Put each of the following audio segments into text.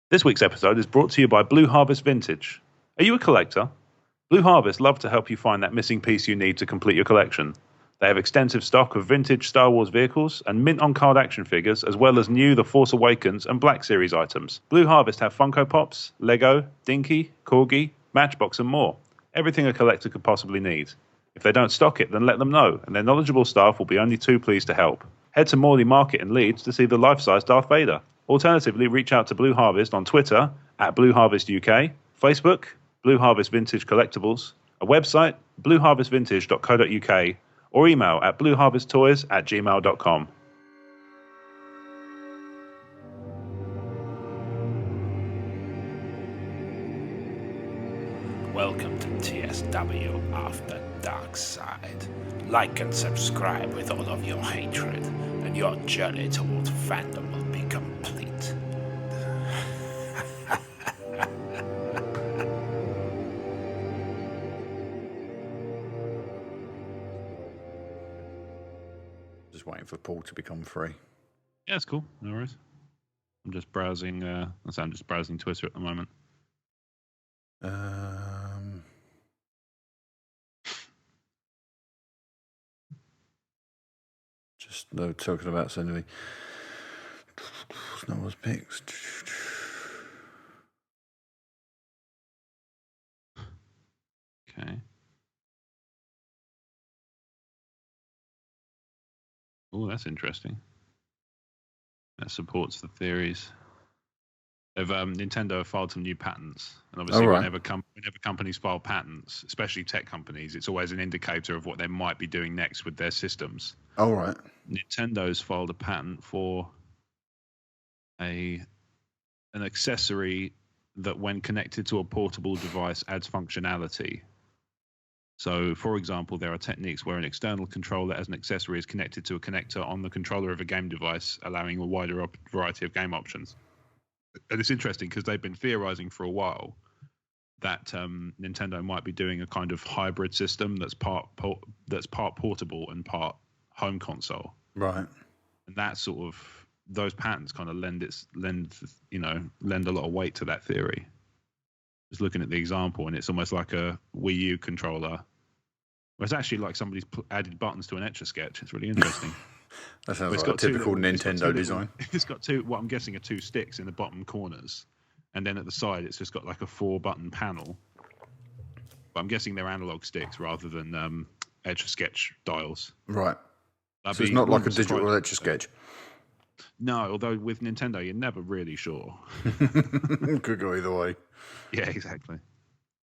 This week's episode is brought to you by Blue Harvest Vintage. Are you a collector? Blue Harvest love to help you find that missing piece you need to complete your collection. They have extensive stock of vintage Star Wars vehicles and mint-on-card action figures, as well as new The Force Awakens and Black Series items. Blue Harvest have Funko Pops, Lego, Dinky, Corgi, Matchbox and more. Everything a collector could possibly need. If they don't stock it, then let them know, and their knowledgeable staff will be only too pleased to help. Head to Morley Market in Leeds to see the life-size Darth Vader. Alternatively, reach out to Blue Harvest on Twitter at Blue Harvest UK, Facebook, Blue Harvest Vintage Collectibles, a website, blueharvestvintage.co.uk, or email at blueharvesttoys@gmail.com. Welcome to TSW After Darkside. Like and subscribe with all of your hatred, and your journey towards fandom will be complete. Just waiting for Paul to become free. Yeah, it's cool. No worries. I'm just browsing. I'm just browsing Twitter at the moment. Just no talking about sending me Star Wars pics. Okay. Oh, that's interesting. That supports the theories. They've Nintendo have filed some new patents, and obviously, whenever companies file patents, especially tech companies, it's always an indicator of what they might be doing next with their systems. All right. Nintendo's filed a patent for an accessory that, when connected to a portable device, adds functionality. So, for example, there are techniques where an external controller as an accessory is connected to a connector on the controller of a game device, allowing a wider variety of game options. And it's interesting because they've been theorizing for a while that Nintendo might be doing a kind of hybrid system that's part portable and part home console. Right. And that sort of, those patents kind of lend a lot of weight to that theory. Just looking at the example, and it's almost like a Wii U controller. Well, it's actually like somebody's added buttons to an Etch-a-Sketch. It's really interesting. That sounds like a typical Nintendo design. It's got two, what I'm guessing are two sticks in the bottom corners. And then at the side, it's just got like a 4-button panel. But I'm guessing they're analog sticks rather than Etch-a-Sketch dials. Right. So it's not like a digital Etch-a-Sketch. No, although with Nintendo, you're never really sure. Could go either way. Yeah, exactly.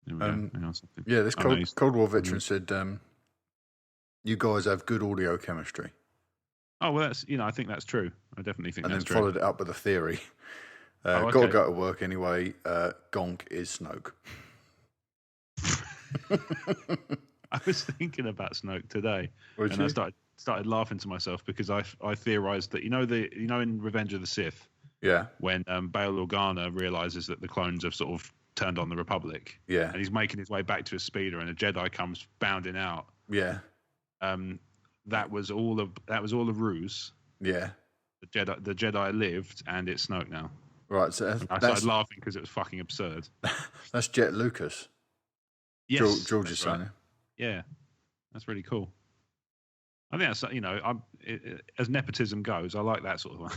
There we go. Yeah, this Cold War veteran said, you guys have good audio chemistry. Oh, well, I think that's true. I definitely think that's true. And then followed it up with a theory. Got to go to work anyway. Gonk is Snoke. I was thinking about Snoke today, I started laughing to myself because I theorized that in Revenge of the Sith, yeah, when Bail Organa realizes that the clones have sort of turned on the Republic, yeah, and he's making his way back to his speeder, and a Jedi comes bounding out, yeah, that was all a ruse. Yeah, the Jedi lived, and it's Snoke now. Right, so I started laughing because it was fucking absurd. That's Jet Lucas. Yes, George's son. Right. Yeah, that's really cool. I think that's as nepotism goes, I like that sort of one.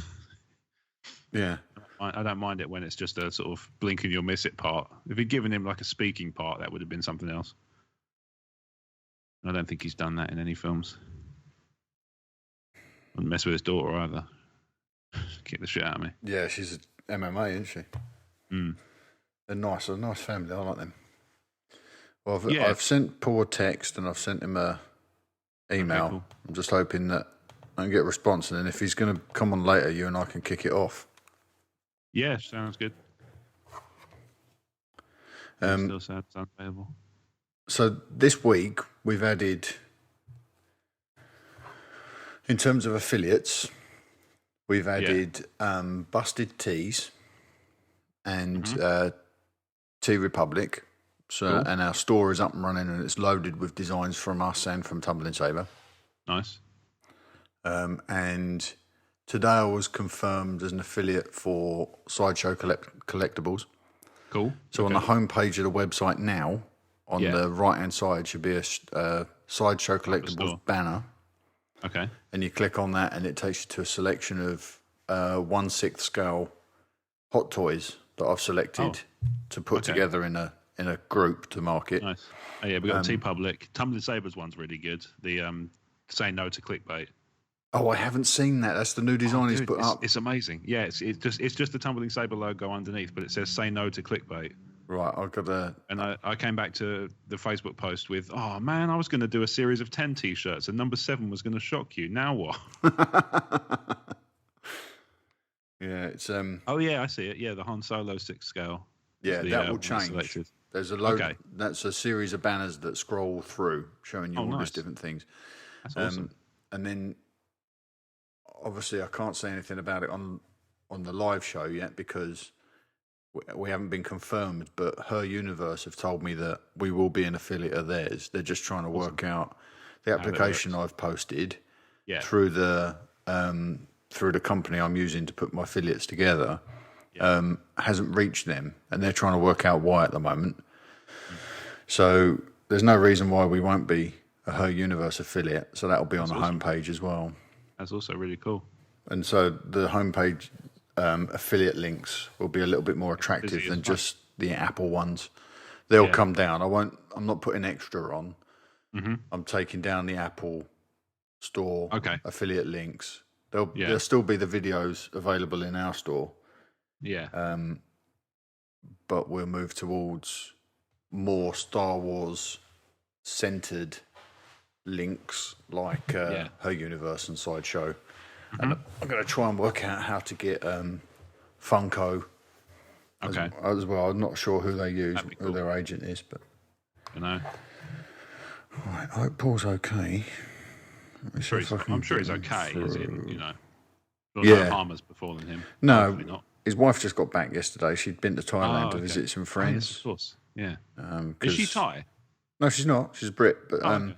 Yeah, I don't mind it when it's just a sort of blink and you'll miss it part. If he'd given him like a speaking part, that would have been something else. I don't think he's done that in any films. Wouldn't mess with his daughter either. Kick the shit out of me. Yeah, she's MMA, isn't she? Mm. They're nice. They're a nice family. I like them. Well, I've sent Paul a text and I've sent him a email. Okay, cool. I'm just hoping that I can get a response, and then if he's going to come on later, you and I can kick it off. Yeah, sounds good. Still sounds available. So this week we've added, in terms of affiliates, we've added Busted Tees and Tea Republic. So, cool. And our store is up and running, and it's loaded with designs from us and from Tumbling Saber. Nice. And today I was confirmed as an affiliate for Sideshow Collectibles. Cool. So on the homepage of the website now, on the right-hand side should be a Sideshow Collectibles banner. Okay. And you click on that, and it takes you to a selection of 1/6 scale hot toys that I've selected to put together in a group to market. Nice. Oh yeah, we got T-Public. Tumbling Sabres one's really good. The Say No to Clickbait. Oh, I haven't seen that. That's the new design he's put up. It's amazing. Yeah, it's just the Tumbling Sabre logo underneath, but it says "Say No to Clickbait." Right, I've got to. And I came back to the Facebook post with, "Oh man, I was going to do a series of 10 T-shirts, and number 7 was going to shock you. Now what?" Yeah, it's Oh yeah, I see it. Yeah, the Han Solo 6 scale. Yeah, that will change. Selected. There's a load. Okay. That's a series of banners that scroll through, showing you all these different things. That's awesome. And then, obviously, I can't say anything about it on the live show yet because we haven't been confirmed. But Her Universe have told me that we will be an affiliate of theirs. They're just trying to work out the application I've posted through the company I'm using to put my affiliates together. Hasn't reached them, and they're trying to work out why at the moment. So there's no reason why we won't be a Her Universe affiliate. So that'll be on the homepage as well. That's also really cool. And so the homepage affiliate links will be a little bit more attractive than just the Apple ones. They'll come down. I'm not putting extra on. Mm-hmm. I'm taking down the Apple store affiliate links. There'll still be the videos available in our store. Yeah. But we'll move towards more Star Wars centered links like Her Universe and Sideshow. Mm-hmm. And I'm going to try and work out how to get Funko as well. I'm not sure who they use, who their agent is, but you know. Right, I hope Paul's okay. I'm sure he's okay. As in, no harm has befallen him. No, not. His wife just got back yesterday. She'd been to Thailand to visit some friends. Yes, of course. Yeah. Is she Thai? No, she's not. She's Brit. But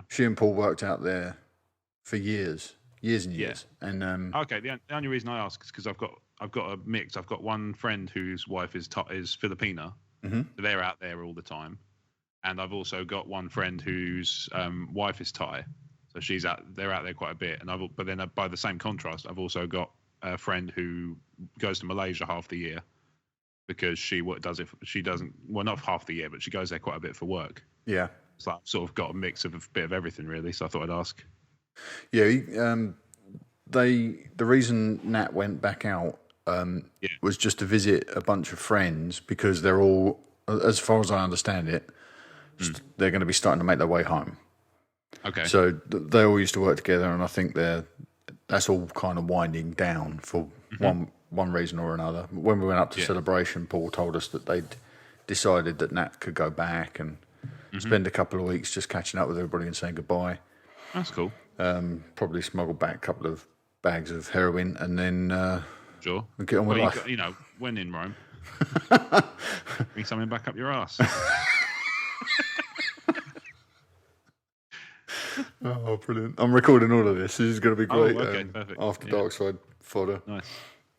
she and Paul worked out there for years and years. And okay, the only reason I ask is because I've got a mix. I've got one friend whose wife is Filipina. Mm-hmm. They're out there all the time, and I've also got one friend whose wife is Thai. So they're out there quite a bit. But then by the same contrast, I've also got a friend who goes to Malaysia half the year because she doesn't not half the year, but she goes there quite a bit for work. Yeah. So I've sort of got a mix of a bit of everything really. So I thought I'd ask. Yeah. The reason Nat went back out was just to visit a bunch of friends because they're all, as far as I understand it, they're going to be starting to make their way home. Okay. So they all used to work together, and I think that's all kind of winding down for one reason or another. When we went up to Celebration, Paul told us that they'd decided that Nat could go back and spend a couple of weeks just catching up with everybody and saying goodbye. That's cool. Probably smuggle back a couple of bags of heroin and then sure. Get on with life. When in Rome, bring something back up your ass. Oh, brilliant. I'm recording all of this. This is going to be great. Perfect. After Darkside fodder. Nice.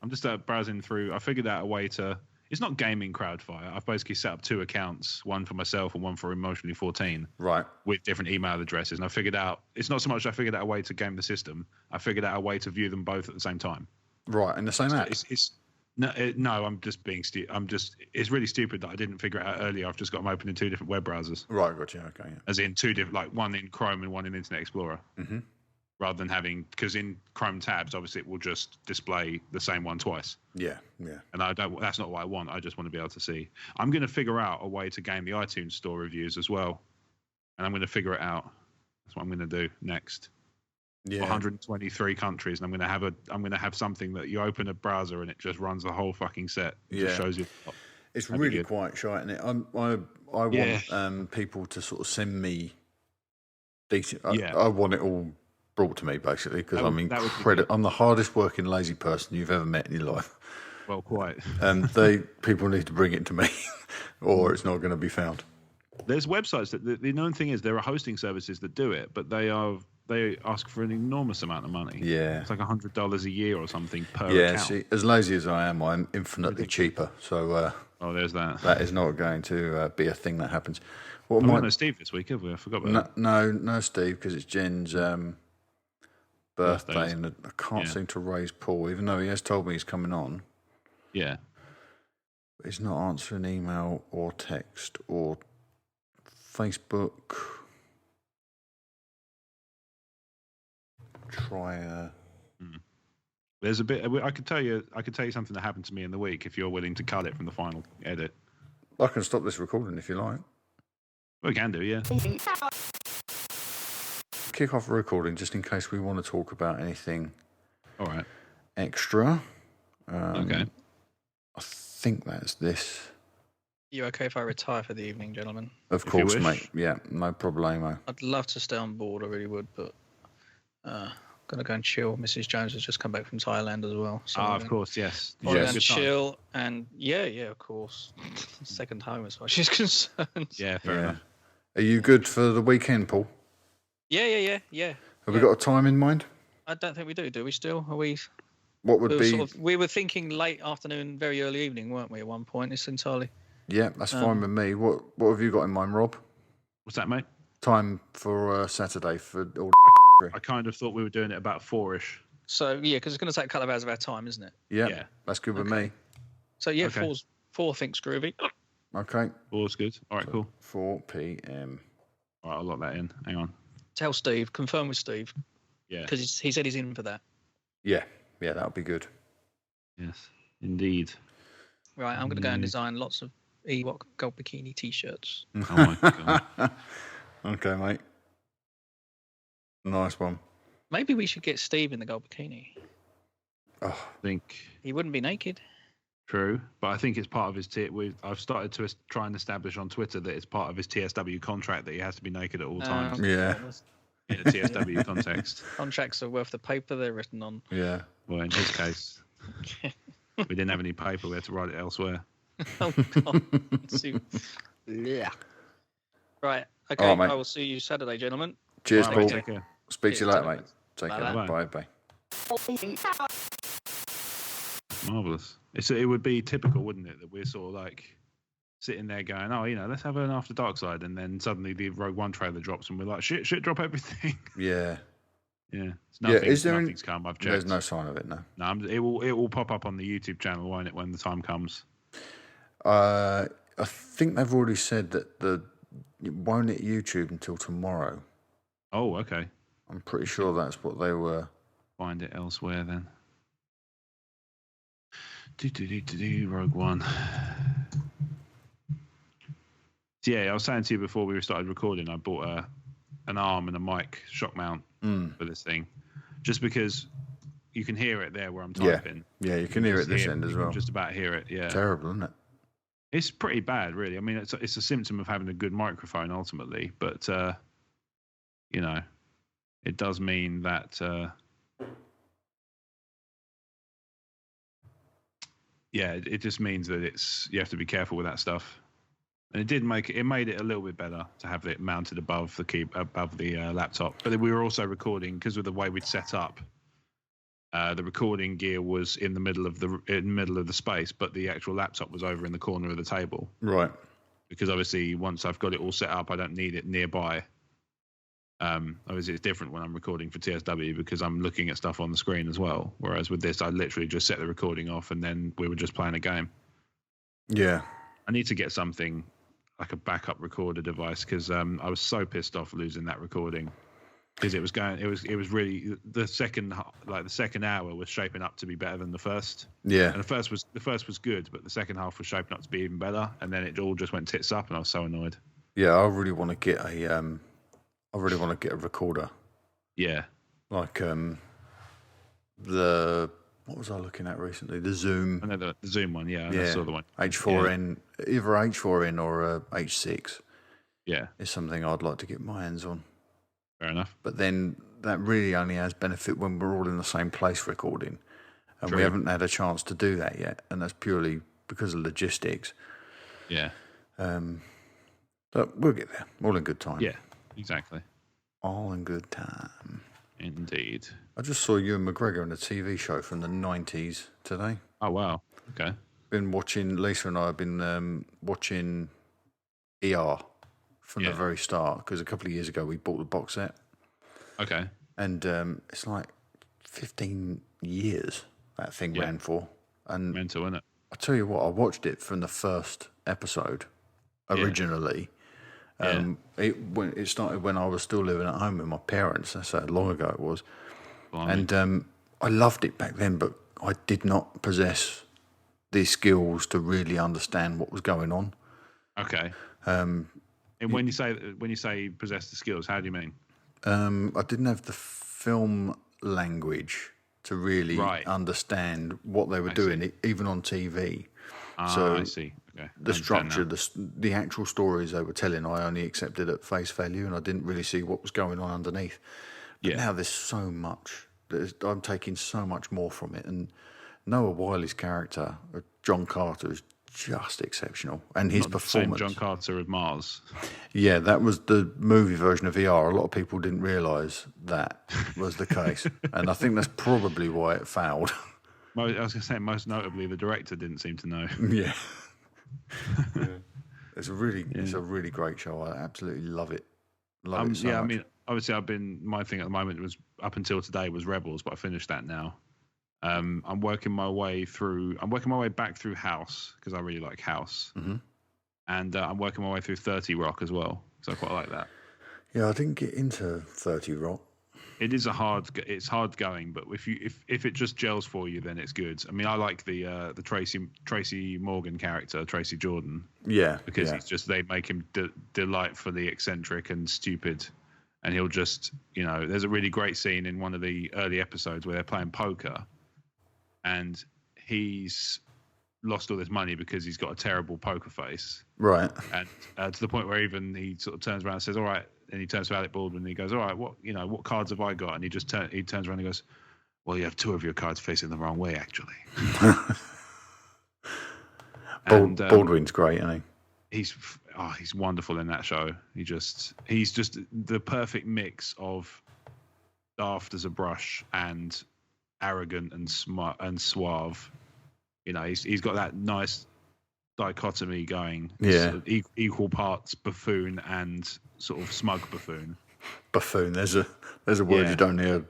I'm just browsing through. I figured out a way to... It's not gaming crowdfire. I've basically set up 2 accounts, one for myself and one for Emotionally 14. Right. With different email addresses. And I figured out... It's not so much I figured out a way to game the system. I figured out a way to view them both at the same time. Right, in the same app? No, I'm just being it's really stupid that I didn't figure it out earlier. I've just got them open in 2 different web browsers. Right, gotcha. Okay. Yeah. As in 2 different, like one in Chrome and one in Internet Explorer. Mm-hmm. Rather than having, because in Chrome tabs, obviously it will just display the same one twice. Yeah. And that's not what I want. I just want to be able to see. I'm going to figure out a way to game the iTunes store reviews as well. And I'm going to figure it out. That's what I'm going to do next. Yeah. 123 countries, and I'm going to have something that you open a browser and it just runs the whole fucking set. It just shows you. It's really quite shy, isn't it? I want people to sort of send me decent. I want it all brought to me basically because I'm incredible. I'm the hardest working lazy person you've ever met in your life. Well, quite. And people need to bring it to me, or it's not going to be found. There's websites that the known thing is there are hosting services that do it, but they are they ask for an enormous amount of money. Yeah. It's like $100 a year or something per account. Yeah, see, as lazy as I am, I'm infinitely cheaper. So there's that. That is not going to be a thing that happens. We've got no Steve this week, have we? I forgot about that. No Steve, because it's Jen's birthday, and I can't seem to raise Paul, even though he has told me he's coming on. Yeah. But he's not answering email or text or Facebook. Try. There's a bit. I could tell you something that happened to me in the week if you're willing to cut it from the final edit. I can stop this recording if you like. We can do, yeah. Kick off the recording just in case we want to talk about anything. All right. Extra. Okay. I think that's this. You okay if I retire for the evening, gentlemen? Of course, mate. Yeah, no problemo. I'd love to stay on board, I really would, but gonna go and chill. Mrs. Jones has just come back from Thailand as well. So of course, yes. And chill, and yeah, of course. Second home as far as she's concerned. Yeah, fair enough. Are you good for the weekend, Paul? Yeah. Have we got a time in mind? I don't think we do. Do we still? Are we? What would be? We were thinking late afternoon, very early evening, weren't we? At one point, it's entirely. Yeah, that's fine with me. What have you got in mind, Rob? What's that, mate? Time for Saturday for all. I kind of thought we were doing it about 4ish. So yeah, because it's going to take a couple of hours of our time, isn't it? Yeah. That's good with me. So yeah, 4 thinks groovy. Okay. 4's good. All right, cool. 4 p.m. All right, I'll lock that in. Hang on. Tell Steve. Confirm with Steve. Yeah. Because he said he's in for that. Yeah, that'll be good. Yes, indeed. Right, I'm going to go and design lots of Ewok gold bikini T-shirts. Oh my god. Okay, mate. Nice one. Maybe we should get Steve in the gold bikini. Oh, I think he wouldn't be naked. True, but I think it's part of his. I've started to try and establish on Twitter that it's part of his TSW contract that he has to be naked at all times. Yeah. In a TSW context. Contracts are worth the paper they're written on. Yeah. Well, in his case, we didn't have any paper. We had to write it elsewhere. Oh God. Yeah. Right. Okay. Right, I will see you Saturday, gentlemen. Cheers, Right, Paul. take care. Speak to you later, mate. Take care. Bye. Bye. Marvellous. It would be typical, wouldn't it, that we're sort of like sitting there going, oh, let's have an After Darkside, and then suddenly the Rogue One trailer drops, and we're like, shit, drop everything. Yeah. Yeah. Nothing's come. I've checked. There's no sign of it, no. No, it will pop up on the YouTube channel, won't it, when the time comes? I think they've already said that it won't hit YouTube until tomorrow. Oh, okay. I'm pretty sure that's what they were. Find it elsewhere then. Rogue One. So yeah, I was saying to you before we started recording, I bought an arm and a mic shock mount for this thing, just because you can hear it there where I'm typing. Yeah, you can hear it this end as well. Just about hear it. Yeah. Terrible, isn't it? It's pretty bad, really. I mean, it's a symptom of having a good microphone ultimately, but it does mean that. It just means that you have to be careful with that stuff. And it made it a little bit better to have it mounted above the laptop. But then we were also recording because of the way we'd set up. The recording gear was in the middle of the space, but the actual laptop was over in the corner of the table. Right. Because obviously, once I've got it all set up, I don't need it nearby. Obviously, it's different when I'm recording for TSW because I'm looking at stuff on the screen as well. Whereas with this, I literally just set the recording off and then we were just playing a game. Yeah. I need to get something like a backup recorder device because I was so pissed off losing that recording because it was really the second hour was shaping up to be better than the first. Yeah. And the first was good, but the second half was shaping up to be even better. And then it all just went tits up, and I was so annoyed. Yeah, I really want to get a recorder. Yeah. Like what was I looking at recently? The Zoom. I know the Zoom one, yeah. I saw the one. H4n, either H4n or H6. Yeah. Is something I'd like to get my hands on. Fair enough. But then that really only has benefit when we're all in the same place recording. And True. we haven't had a chance to do that yet. And that's purely because of logistics. Yeah. But we'll get there. All in good time. Yeah, exactly. All in good time. Indeed. I just saw Ewan McGregor in a TV show from the 90s today. Oh, wow. Okay. Been watching, Lisa and I have been watching ER from the very start, because a couple of years ago we bought the box set. Okay. And it's like 15 years that thing ran for. And mental, isn't it? I tell you what, I watched it from the first episode originally. It started when I was still living at home with my parents. That's how long ago it was. Blimey. And I loved it back then, but I did not possess the skills to really understand what was going on. Okay. And when you say possess the skills, how do you mean? I didn't have the film language to really understand what they were doing, even on TV. So I see. Okay. The structure, the actual stories they were telling, I only accepted at face value, and I didn't really see what was going on underneath. But now there's so much. I'm taking so much more from it. And Noah Wiley's character, John Carter, is just exceptional. And his performance. John Carter of Mars. Yeah, that was the movie version of VR. A lot of people didn't realise that was the case. And I think that's probably why it failed. I was going to say, most notably, the director didn't seem to know. Yeah. It's a really great show. I absolutely love it. Love it so much. I mean, obviously, my thing at the moment was, up until today, was Rebels, but I finished that now. I'm working my way back through House, because I really like House. Mm-hmm. And I'm working my way through 30 Rock as well, so I quite like that. Yeah, I didn't get into 30 Rock. It's hard going, but if it just gels for you, then it's good. I mean, I like the Tracy Morgan character, Tracy Jordan. Yeah, because he's just, they make him delightfully eccentric and stupid, and he'll just, there's a really great scene in one of the early episodes where they're playing poker, and he's lost all this money because he's got a terrible poker face. Right. And to the point where even he sort of turns around and says, "All right," and he turns to Alec Baldwin and he goes, "All right, what cards have I got?" And he turns around and goes, "Well, you have two of your cards facing the wrong way, actually." Baldwin's great, isn't he? He's wonderful in that show. He's just the perfect mix of daft as a brush and arrogant and smart and suave. He's got that nice dichotomy going. Yeah. Sort of equal parts buffoon and sort of smug buffoon. Buffoon. There's a word you don't hear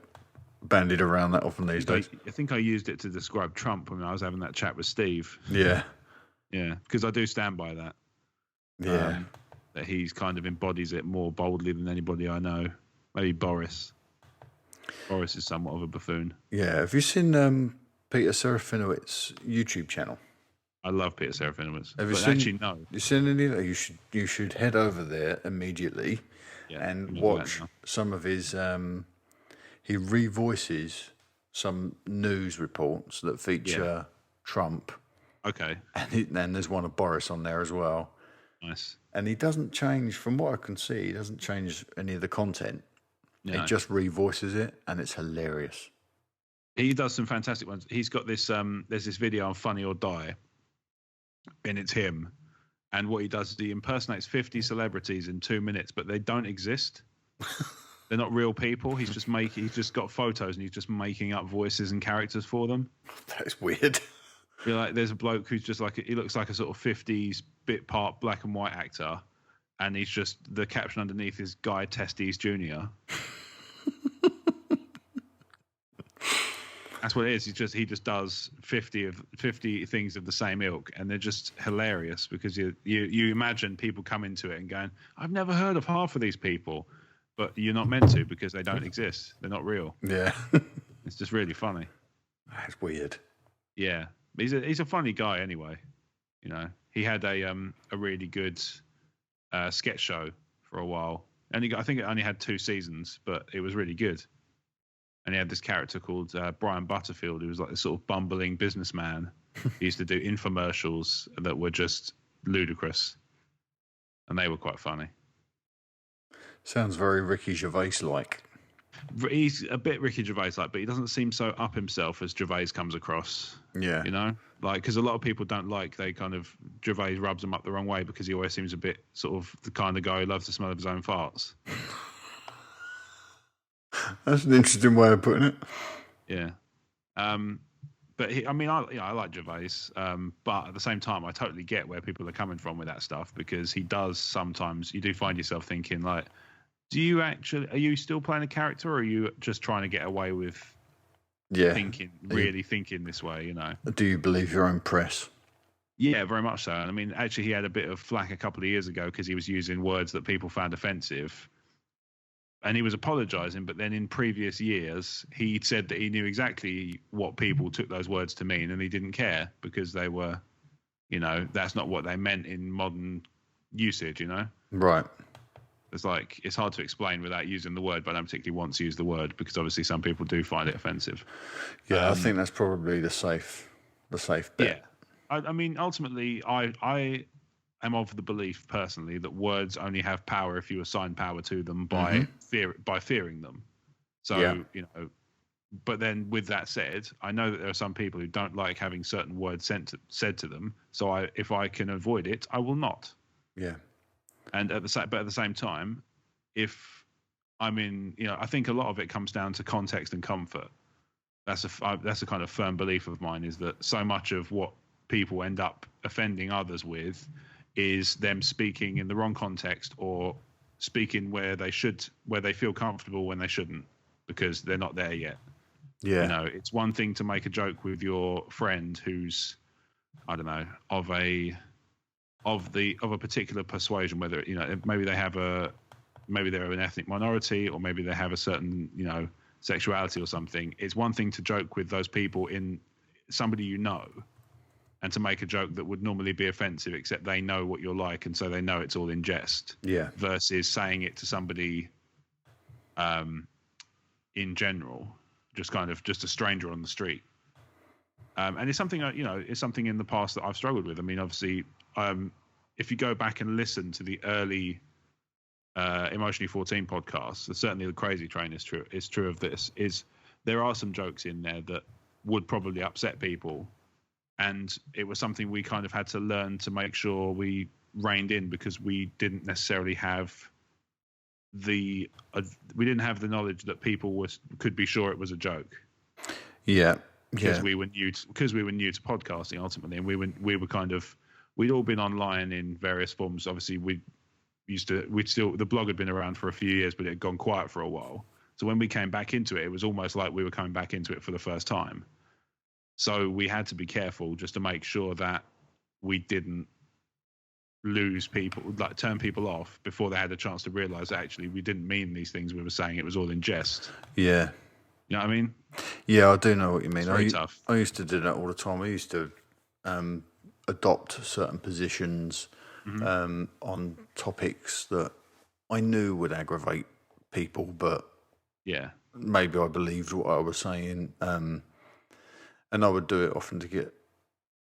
bandied around that often these days. I think I used it to describe Trump when I was having that chat with Steve. Yeah. Yeah, because I do stand by that. Yeah. That he's kind of embodies it more boldly than anybody I know. Maybe Boris. Boris is somewhat of a buffoon. Yeah. Have you seen Peter Serafinowicz YouTube channel? I love Peter Serafinowicz. Have you seen? Actually, no. You seen any? You should head over there immediately and watch some of his. He revoices some news reports that feature Trump. Okay. And there's one of Boris on there as well. Nice. And he doesn't change, from what I can see, he doesn't change any of the content. No. He just revoices it, and it's hilarious. He does some fantastic ones. He's got this. There's this video on Funny or Die, and it's him. And what he does is he impersonates 50 celebrities in 2 minutes, but they don't exist. They're not real people. He's just got photos, and he's just making up voices and characters for them. That's weird. You're like, there's a bloke who's just like, he looks like a sort of 50s bit part black and white actor, and he's just, the caption underneath is Guy Testes Jr. That's what it is. He just does 50 things of the same ilk, and they're just hilarious because you imagine people come into it and going, "I've never heard of half of these people," but you're not meant to because they don't exist. They're not real. Yeah, it's just really funny. That's weird. Yeah, he's a funny guy anyway. He had a really good sketch show for a while, and I think it only had 2 seasons, but it was really good. And he had this character called Brian Butterfield, who was like this sort of bumbling businessman. He used to do infomercials that were just ludicrous, and they were quite funny. Sounds very Ricky Gervais-like. He's a bit Ricky Gervais-like, but he doesn't seem so up himself as Gervais comes across. Yeah. Because a lot of people don't Gervais rubs him up the wrong way because he always seems a bit sort of the kind of guy who loves the smell of his own farts. That's an interesting way of putting it. Yeah. But I like Gervais, but at the same time, I totally get where people are coming from with that stuff, because he does sometimes. You do find yourself thinking, like, are you still playing a character, or are you just trying to get away with thinking this way? Do you believe your own press? Yeah, very much so. And I mean, actually, he had a bit of flack a couple of years ago because he was using words that people found offensive. And he was apologising, but then in previous years, he said that he knew exactly what people took those words to mean, and he didn't care because they were, that's not what they meant in modern usage, Right. It's hard to explain without using the word, but I don't particularly want to use the word because obviously some people do find it offensive. Yeah, I think that's probably the safe bet. Yeah. I mean, ultimately, I am of the belief personally that words only have power if you assign power to them by fearing them. So, but then with that said, I know that there are some people who don't like having certain words said to them. So if I can avoid it, I will not. Yeah. And at the same time, if I'm in, I think a lot of it comes down to context and comfort. That's a kind of firm belief of mine, is that so much of what people end up offending others with is them speaking in the wrong context, or speaking where they feel comfortable when they shouldn't, because they're not there yet. Yeah. It's one thing to make a joke with your friend who's, I don't know, of a particular persuasion, whether maybe they're an ethnic minority, or maybe they have a certain sexuality or something. It's one thing to joke with those people in somebody and to make a joke that would normally be offensive, except they know what you're like, and so they know it's all in jest. Yeah. Versus saying it to somebody, in general, just a stranger on the street. And it's something it's something in the past that I've struggled with. I mean, obviously, if you go back and listen to the early Emotionally 14 podcasts, certainly the Crazy Train is true of this. There are some jokes in there that would probably upset people. And it was something we kind of had to learn to make sure we reined in, because we didn't necessarily have the knowledge that people could be sure it was a joke. Yeah, because we were new to podcasting ultimately, and we'd all been online in various forms. Obviously, the blog had been around for a few years, but it had gone quiet for a while. So when we came back into it, it was almost like we were coming back into it for the first time. So we had to be careful just to make sure that we didn't lose people, like turn people off before they had a chance to realise that actually we didn't mean these things we were saying. It was all in jest. Yeah. You know what I mean? Yeah, I do know what you mean. It's very tough. I used to do that all the time. I used to adopt certain positions on topics that I knew would aggravate people, but maybe I believed what I was saying. And I would do it often to get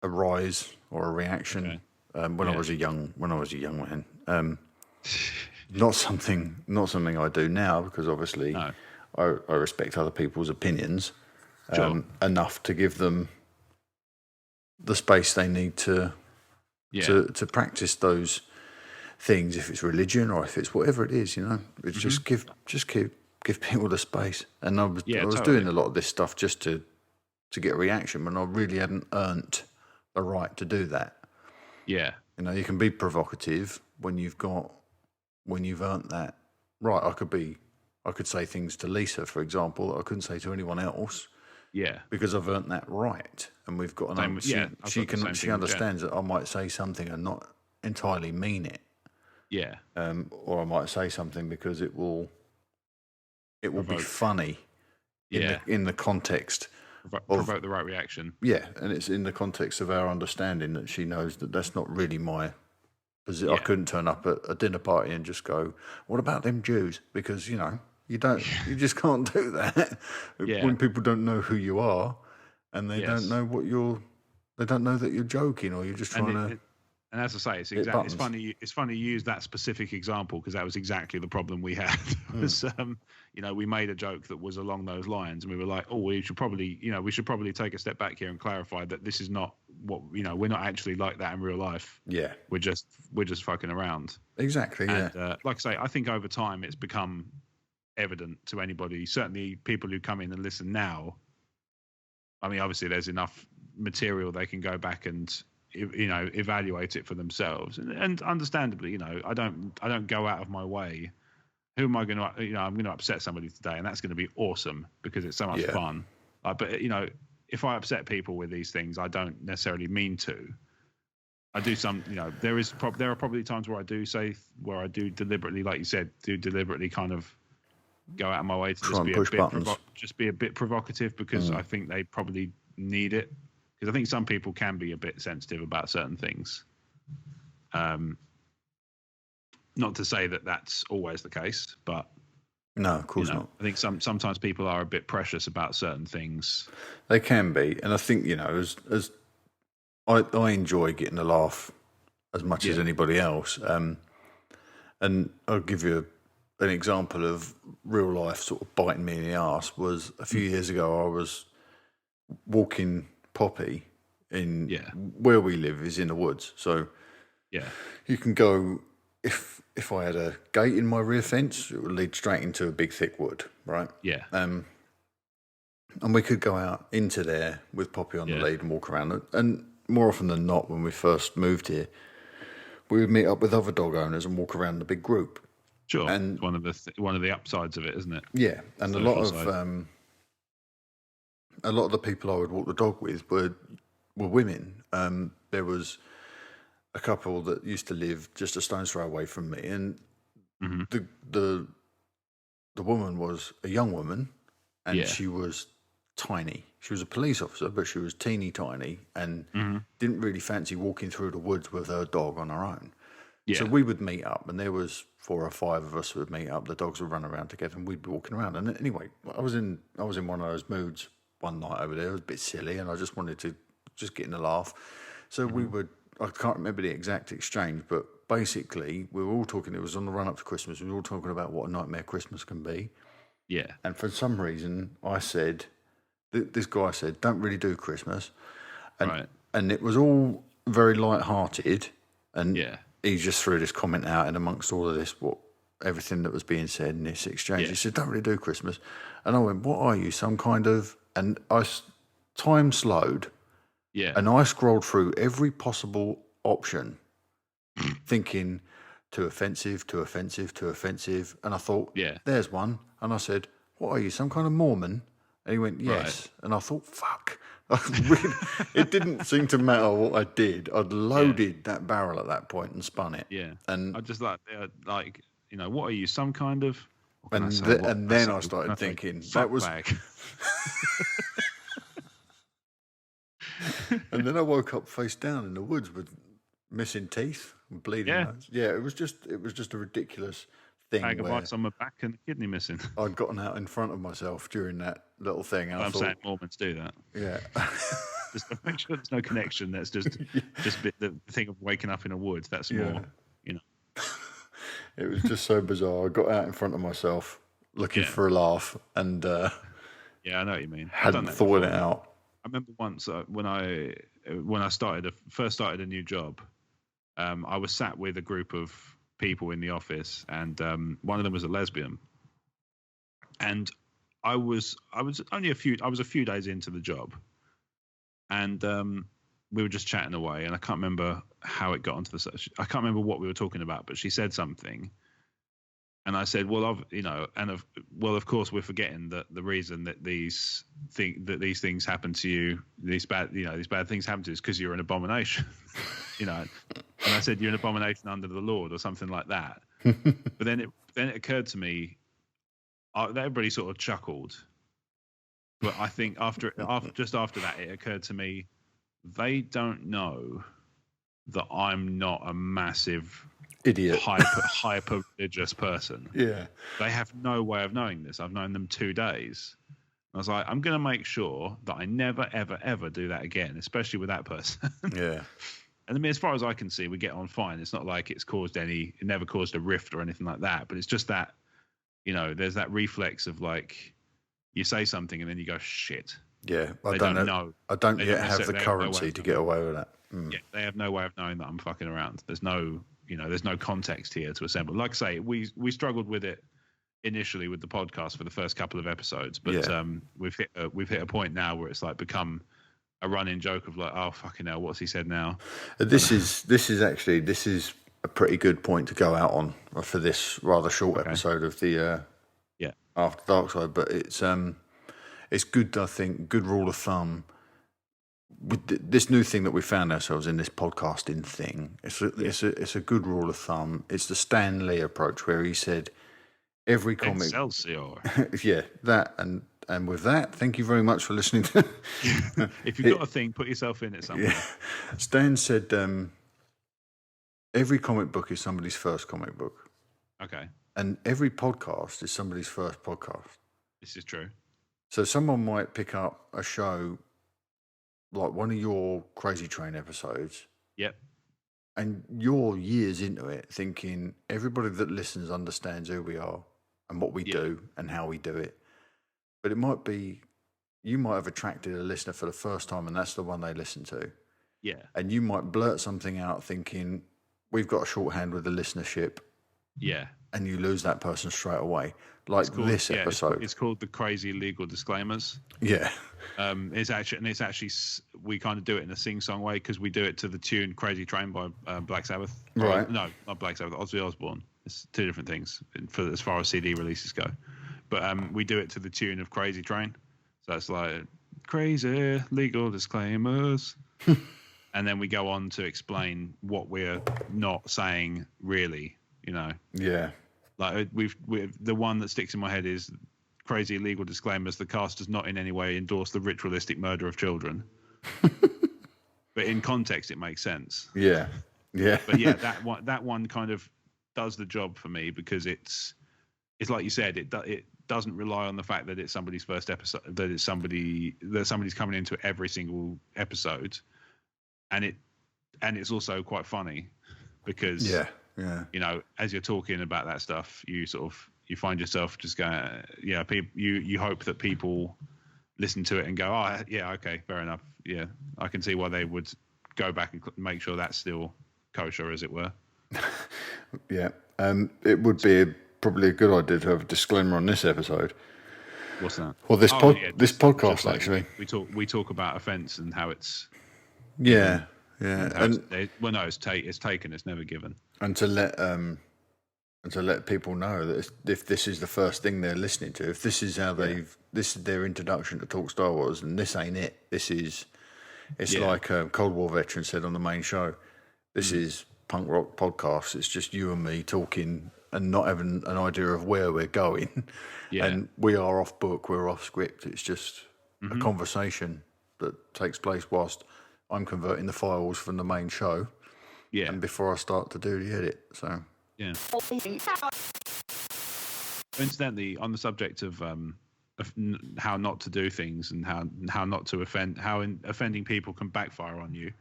a rise or a reaction. When I was a young man, not something I do now, because obviously I respect other people's opinions enough to give them the space they need to practice those things. If it's religion or if it's whatever it is, it's just give people the space. And I was doing a lot of this stuff just to get a reaction when I really hadn't earned the right to do that. Yeah. You can be provocative when you've earned that right. I could say things to Lisa, for example, that I couldn't say to anyone else. Yeah. Because I've earned that right. And we've got she understands that I might say something and not entirely mean it. Yeah. Or I might say something because it will be funny in the context. Provoke the right reaction. Yeah, and it's in the context of our understanding that she knows that that's not really my position. I couldn't turn up at a dinner party and just go, "What about them Jews?" Because you just can't do that when people don't know who you are and they don't know they don't know that you're joking or you're just trying to. And as I say, it's funny. It's funny you use that specific example because that was exactly the problem we had. Was, we made a joke that was along those lines, and we were like, "Oh, we should probably take a step back here and clarify that this is not what we're not actually like that in real life. Yeah, we're just fucking around." Exactly. And, like I say, I think over time it's become evident to anybody. Certainly, people who come in and listen now. I mean, obviously, there's enough material they can go back and evaluate it for themselves, and understandably, I don't go out of my way. Who am I going to? I'm going to upset somebody today, and that's going to be awesome because it's so much fun. But if I upset people with these things, I don't necessarily mean to. I do some. There are probably times where I do deliberately, like you said, kind of go out of my way to just be a bit provocative because I think they probably need it. Because I think some people can be a bit sensitive about certain things. Not to say that that's always the case, but no, of course not. I think sometimes people are a bit precious about certain things. They can be, and I think as I enjoy getting a laugh as much as anybody else. And I'll give you an example of real life sort of biting me in the arse. Was a few years ago I was walking Poppy in where we live is in the woods, so you can go if I had a gate in my rear fence, it would lead straight into a big thick wood, right? And we could go out into there with Poppy on the lead and walk around. And more often than not, when we first moved here, we would meet up with other dog owners and walk around in a big group. Sure, and it's one of the upsides of it, isn't it? Yeah, and a lot of the people I would walk the dog with were women. There was a couple that used to live just a stone's throw away from me, and the woman was a young woman, and she was tiny. She was a police officer, but she was teeny tiny and didn't really fancy walking through the woods with her dog on her own. So we would meet up, and there was 4 or 5 of us who would meet up. The dogs would run around together, and we'd be walking around. And anyway, I was in one of those moods one night over there. It was a bit silly, and I just wanted to get in a laugh. So I can't remember the exact exchange, but basically we were all talking. It was on the run up to Christmas. We were all talking about what a nightmare Christmas can be. Yeah. And for some reason, I said, this guy said, don't really do Christmas. And it was all very light-hearted. And he just threw this comment out, and amongst all of this, everything that was being said in this exchange, he said, don't really do Christmas. And I went, what are you, some kind of... And time slowed. Yeah. And I scrolled through every possible option, thinking too offensive. And I thought, there's one. And I said, what are you, some kind of Mormon? And he went, yes. Right. And I thought, fuck. It didn't seem to matter what I did. I'd loaded that barrel at that point and spun it. Yeah. And I just what are you, some kind of... And then I started thinking, that was... And then I woke up face down in the woods with missing teeth and bleeding nose. Yeah, it was just a ridiculous thing. Bag of ice on my back and a kidney missing. I'd gotten out in front of myself during that little thing. And I'm saying Mormons do that. Yeah. Just to make sure there's no connection. That's just the thing of waking up in a wood. That's more, It was just so bizarre. I got out in front of myself looking for a laugh, and I know what you mean. Hadn't thought it out. I remember once when I first started a new job, I was sat with a group of people in the office, and one of them was a lesbian, and I was a few days into the job, and we were just chatting away, and I can't remember how it got onto I can't remember what we were talking about, but she said something. And I said, of course, we're forgetting that the reason that these things happen to you, these bad things happen to you, is because you're an abomination, And I said, you're an abomination under the Lord, or something like that. But then it occurred to me, everybody sort of chuckled. But I think after that, it occurred to me, they don't know that I'm not a massive idiot, hyper religious person. Yeah, they have no way of knowing this. I've known them 2 days. I was like, I'm going to make sure that I never, ever, ever do that again, especially with that person. Yeah. And I mean, as far as I can see, we get on fine. It's not like it never caused a rift or anything like that. But it's just that, there's that reflex of like, you say something and then you go, shit. Yeah, I don't know. I don't yet have the currency to get away with that. Mm. Yeah, they have no way of knowing that I'm fucking around. There's no context here to assemble. Like I say, we struggled with it initially with the podcast for the first couple of episodes, but we've hit a point now where it's like become a running joke of like, oh fucking hell, what's he said now? This is a pretty good point to go out on for this rather short episode of the After Darkside, but it's good. I think good rule of thumb with this new thing that we found ourselves in, this podcasting thing. It's a good rule of thumb. It's the Stan Lee approach where he said every comic. Excelsior. Yeah, that and with that, thank you very much for listening to. If you've got a thing, put yourself in it somewhere. Yeah. Stan said every comic book is somebody's first comic book. Okay. And every podcast is somebody's first podcast. This is true. So someone might pick up a show like one of your Crazy Train episodes. Yep. And you're years into it thinking everybody that listens understands who we are and what we do and how we do it. But it might be, you might have attracted a listener for the first time and that's the one they listen to. Yeah. And you might blurt something out thinking, we've got a shorthand with the listenership. Yeah. And you lose that person straight away. Like this episode. It's called the Crazy Legal Disclaimers. Yeah. It's actually we kind of do it in a sing-song way because we do it to the tune Crazy Train by Black Sabbath. Right. No, not Black Sabbath, Ozzy Osbourne. It's two different things for as far as CD releases go. But we do it to the tune of Crazy Train. So it's like, crazy legal disclaimers. And then we go on to explain what we're not saying really, you know. Yeah. Like we've the one that sticks in my head is crazy legal disclaimers. The cast does not in any way endorse the ritualistic murder of children. But in context, it makes sense. Yeah. Yeah. But yeah, that one kind of does the job for me because it's like you said, it doesn't rely on the fact that it's somebody's first episode, that somebody's coming into every single episode, and it's also quite funny because you know, as you're talking about that stuff, you find yourself just going, you hope that people listen to it and go, oh yeah, okay, fair enough, yeah, I can see why they would go back and make sure that's still kosher, as it were. Yeah, it would be probably a good idea to have a disclaimer on this epised. What's that? Well, this podcast like actually. We talk about offence and how it's. Yeah, it's taken. It's never given. And to let people know that if this is the first thing they're listening to, if this is how this is their introduction to Talk Star Wars, and this ain't it. It's like a Cold War veteran said on the main show. This is punk rock podcast. It's just you and me talking and not having an idea of where we're going. Yeah. And we are off book. We're off script. It's just a conversation that takes place whilst I'm converting the files from the main show. Yeah. And before I start to do the edit. So. Yeah. Incidentally, on the subject of how not to do things and how not to offend, how offending people can backfire on you.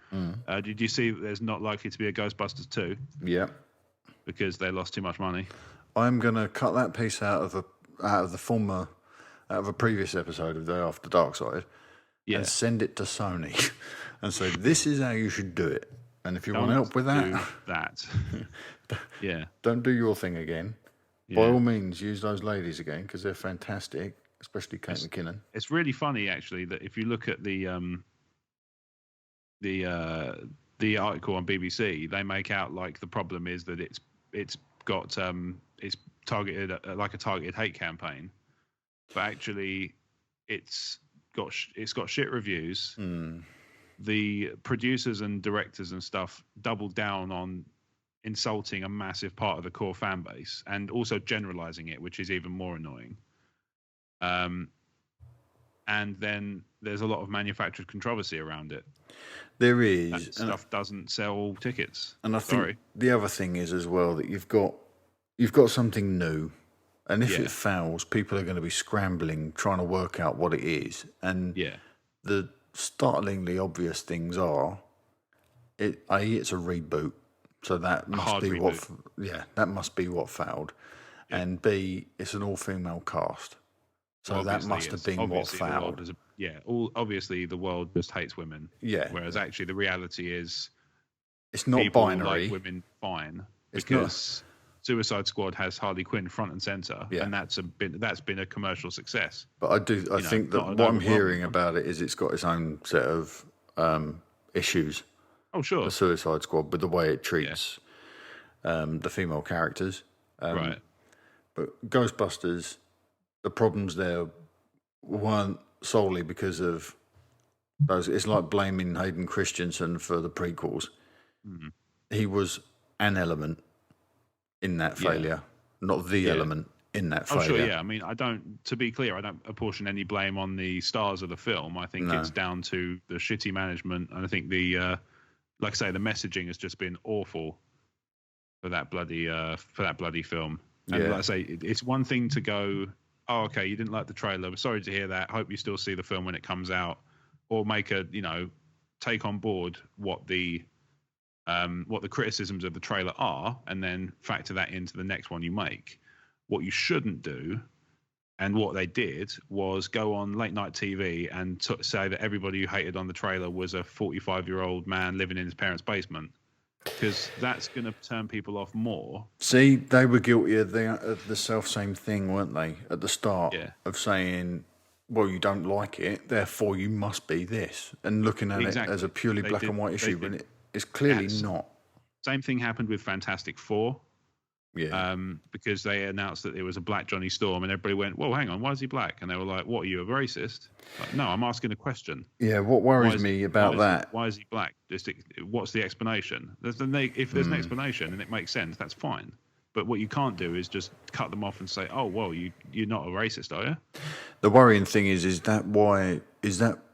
Did you see that there's not likely to be a Ghostbusters 2? Yeah. Because they lost too much money. I'm going to cut that piece out of a previous episode of the After Darkside and send it to Sony and say, this is how you should do it. And if you want help with that, don't do your thing again. By all means, use those ladies again because they're fantastic, especially Kate McKinnon. It's really funny, actually, that if you look at the article on BBC, they make out like the problem is that it's got it's targeted like a targeted hate campaign, but actually it's got shit reviews. The producers and directors and stuff doubled down on insulting a massive part of the core fan base and also generalizing it, which is even more annoying. And then there's a lot of manufactured controversy around it. There is. That stuff doesn't sell tickets. And I think the other thing is as well that you've got something new, and if it fails, people are going to be scrambling trying to work out what it is. And the startlingly obvious things are, it's a reboot, so that must be that must be what failed, and B, it's an all-female cast, so that must have been what failed. Obviously the world just hates women. Yeah, whereas actually the reality is it's not people binary. like women fine because Suicide Squad has Harley Quinn front and center, and that's been a commercial success. But I think that what I'm hearing about it is it's got its own set of issues. Oh, sure. The Suicide Squad, with the way it treats the female characters. Right. But Ghostbusters, the problems there weren't solely because of those. It's like blaming Hayden Christensen for the prequels. Mm-hmm. He was an element in that failure, not the element in that failure. Oh, sure, yeah. I mean, to be clear, I don't apportion any blame on the stars of the film. I think it's down to the shitty management, and I think like I say, the messaging has just been awful for that bloody film. And like I say, it's one thing to go, oh, okay, you didn't like the trailer. We're sorry to hear that. Hope you still see the film when it comes out, or make take on board what the criticisms of the trailer are, and then factor that into the next one you make. What you shouldn't do, and what they did, was go on late night TV and say that everybody who hated on the trailer was a 45-year-old man living in his parents' basement, because that's going to turn people off more. See, they were guilty of the self-same thing, weren't they, at the start, of saying, well, you don't like it, therefore you must be this, and looking at it as a purely black and white issue, when it's clearly not. Same thing happened with Fantastic Four. Yeah. Because they announced that it was a black Johnny Storm, and everybody went, "Well, hang on, why is he black?" And they were like, "What, are you a racist?" Like, no, I'm asking a question. Yeah, what worries me about that? Why is he black? What's the explanation? If there's an explanation and it makes sense, that's fine. But what you can't do is just cut them off and say, "Oh, well, you're not a racist, are you?" The worrying thing is that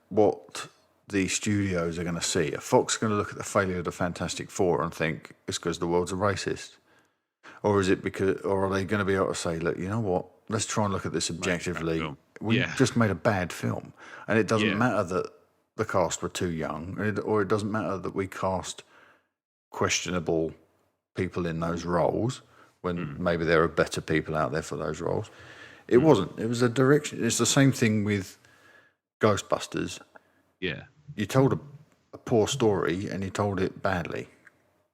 what the studios are going to see? Are Fox going to look at the failure of the Fantastic Four and think it's because the world's a racist? Or is it or are they going to be able to say, look, you know what? Let's try and look at this objectively. We just made a bad film, and it doesn't matter that the cast were too young, or it doesn't matter that we cast questionable people in those roles when maybe there are better people out there for those roles. It wasn't. It was a direction. It's the same thing with Ghostbusters. Yeah. You told a poor story, and you told it badly.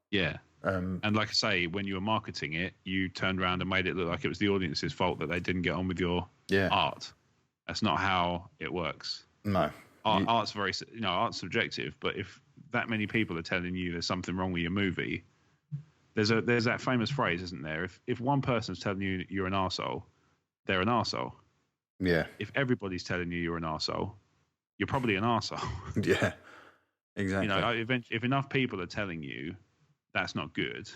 Yeah. And like I say, when you were marketing it, you turned around and made it look like it was the audience's fault that they didn't get on with your art. That's not how it works. No. Art's very, art's subjective, but if that many people are telling you there's something wrong with your movie, there's that famous phrase, isn't there? If one person's telling you you're an arsehole, they're an arsehole. Yeah. If everybody's telling you you're an arsehole, you're probably an arsehole. Yeah. Exactly. If enough people are telling you that's not good,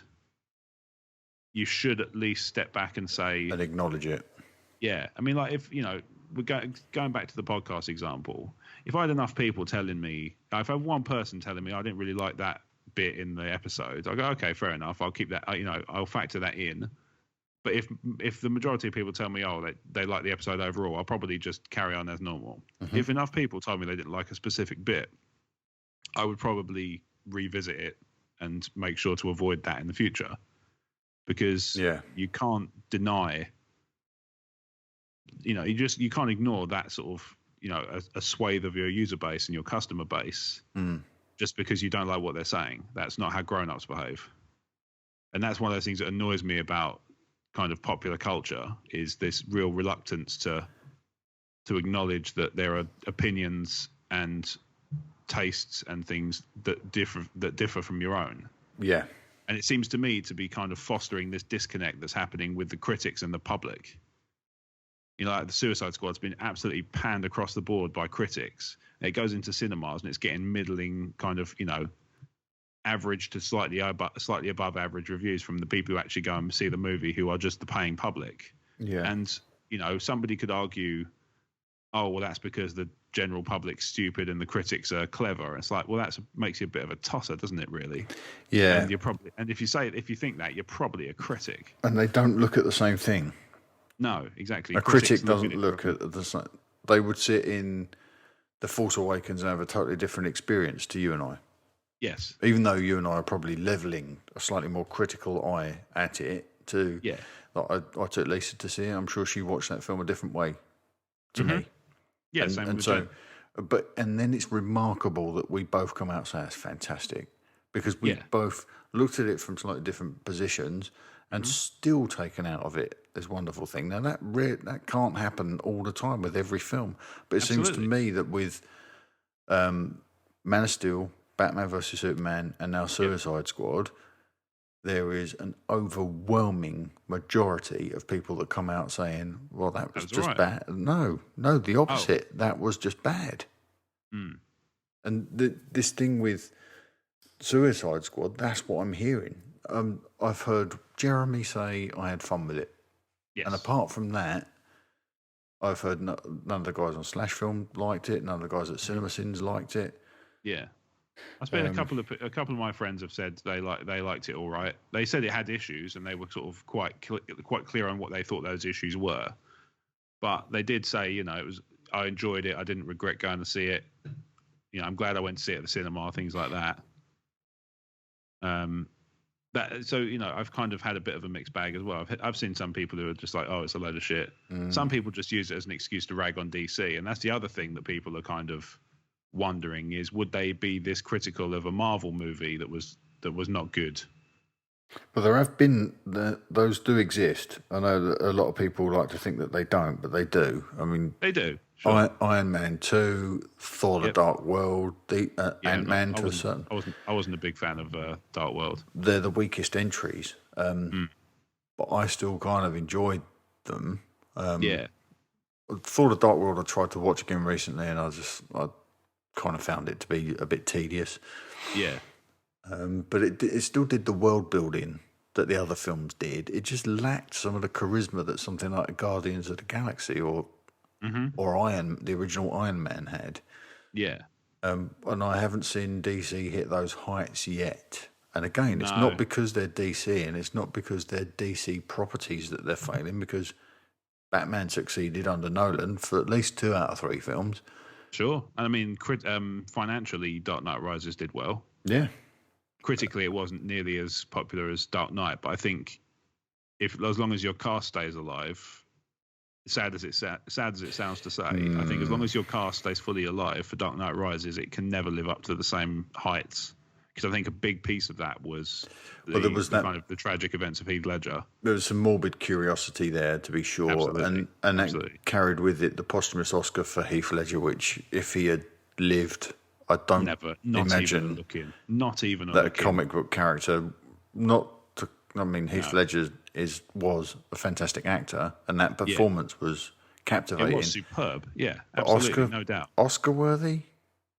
you should at least step back and say, and acknowledge it. Yeah, I mean, like, if we're going back to the podcast example, if I had enough people telling me, if I had one person telling me I didn't really like that bit in the episode, I go, okay, fair enough, I'll keep that, I'll factor that in. But if the majority of people tell me, oh, they like the episode overall, I'll probably just carry on as normal. Mm-hmm. If enough people told me they didn't like a specific bit, I would probably revisit it and make sure to avoid that in the future, because you can't deny, you can't ignore that sort of, a swathe of your user base and your customer base just because you don't like what they're saying. That's not how grown-ups behave. And that's one of those things that annoys me about kind of popular culture, is this real reluctance to acknowledge that there are opinions and tastes and things that differ from your own. Yeah. And it seems to me to be kind of fostering this disconnect that's happening with the critics and the public. Like the Suicide Squad's been absolutely panned across the board by critics. It goes into cinemas and it's getting middling kind of, average to slightly above average reviews from the people who actually go and see the movie, who are just the paying public. Yeah. And, somebody could argue, oh, well, that's because the general public's stupid and the critics are clever. And it's like, well, that makes you a bit of a tosser, doesn't it, really? Yeah. And if you think that, you're probably a critic. And they don't look at the same thing. No, exactly. A critic doesn't look at the same. They would sit in The Force Awakens and have a totally different experience to you and I. Yes. Even though you and I are probably levelling a slightly more critical eye at it too. Yeah. Like I took Lisa to see it. I'm sure she watched that film a different way to me. Yeah, and so, and then it's remarkable that we both come out and say it's fantastic, because we both looked at it from slightly different positions and still taken out of it this wonderful thing. Now that can't happen all the time with every film, but it seems to me that with Man of Steel, Batman vs Superman, and now Suicide Squad, there is an overwhelming majority of people that come out saying, "Well, that was just bad." No, the opposite. That was just bad. And this thing with Suicide Squad, that's what I'm hearing. I've heard Jeremy say I had fun with it. Yes. And apart from that, I've heard none of the guys on Slash Film liked it. None of the guys at CinemaSins liked it. Yeah, I suppose a couple of my friends have said they liked it all right. They said it had issues, and they were sort of quite clear on what they thought those issues were. But they did say, I enjoyed it. I didn't regret going to see it. I'm glad I went to see it at the cinema. Things like that. I've kind of had a bit of a mixed bag as well. I've seen some people who are just like, oh, it's a load of shit. Some people just use it as an excuse to rag on DC, and that's the other thing that people are kind of wondering is, would they be this critical of a Marvel movie that was not good? Well, there have been those do exist. I know that a lot of people like to think that they don't, but they do. I mean, they do. Sure. Iron Man 2, Thor: The Dark World, Ant-Man to a certain. I wasn't a big fan of Dark World. They're the weakest entries, but I still kind of enjoyed them. Thor: The Dark World I tried to watch again recently, and I kind of found it to be a bit tedious. Yeah. But it still did the world building that the other films did. It just lacked some of the charisma that something like Guardians of the Galaxy or the original Iron Man had. Yeah. And I haven't seen DC hit those heights yet. And again, it's not because they're DC, and it's not because they're DC properties that they're failing, because Batman succeeded under Nolan for at least 2 out of 3 films. Sure. And I mean, financially, Dark Knight Rises did well. Yeah. Critically, it wasn't nearly as popular as Dark Knight, but I think as long as your cast stays alive, sad as it sounds to say, I think as long as your cast stays fully alive for Dark Knight Rises, it can never live up to the same heights. Because I think a big piece of that was kind of the tragic events of Heath Ledger. There was some morbid curiosity there, to be sure, and that carried with it the posthumous Oscar for Heath Ledger, which, if he had lived, I don't imagine not even that a comic book character. Heath Ledger was a fantastic actor, and that performance was captivating. It was superb. Yeah, absolutely, no doubt. Oscar worthy.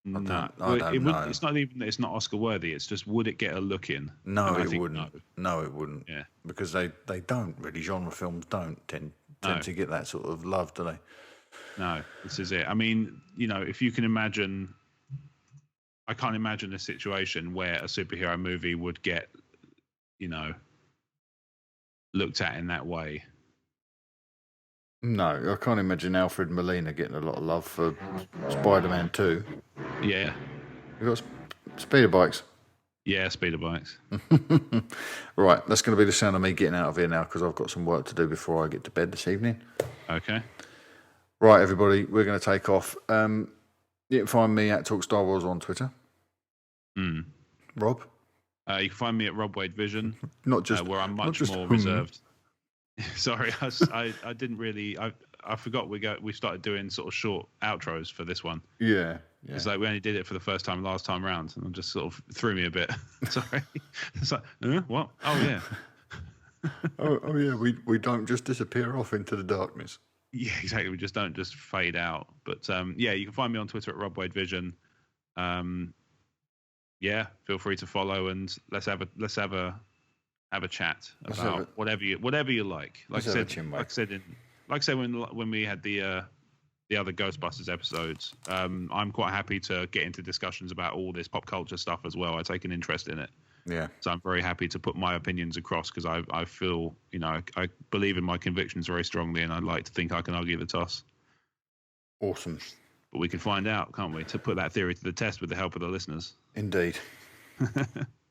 No, it's not even. It's not Oscar worthy. It's just, would it get a look in? No, it wouldn't. No, it wouldn't. Yeah, because they don't really. Genre films don't tend to get that sort of love, do they? No, this is it. I mean, if you can imagine, I can't imagine a situation where a superhero movie would get, looked at in that way. No, I can't imagine Alfred Molina getting a lot of love for Spider-Man 2. Yeah. You got speeder bikes? Yeah, speeder bikes. Right, that's going to be the sound of me getting out of here now, because I've got some work to do before I get to bed this evening. Okay. Right, everybody, we're going to take off. You can find me at Talk Star Wars on Twitter. Rob? You can find me at Rob Wade Vision. Not just where I'm much more reserved. Sorry, I didn't really. I forgot we started doing sort of short outros for this one. Yeah. It's like we only did it for the first time last time round, and it just sort of threw me a bit. Sorry. It's like, what? Oh yeah. oh yeah. We don't just disappear off into the darkness. Yeah, exactly. We just don't just fade out. But you can find me on Twitter at Rob Wade Vision. Feel free to follow, and let's have a chat about whatever you like. Like I said when we had the other Ghostbusters episodes, I'm quite happy to get into discussions about all this pop culture stuff as well. I take an interest in it. Yeah. So I'm very happy to put my opinions across, because I feel, I believe in my convictions very strongly, and I like to think I can argue the toss. Awesome. But we can find out, can't we, to put that theory to the test with the help of the listeners. Indeed.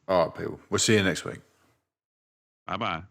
All right, people. We'll see you next week. Bye-bye.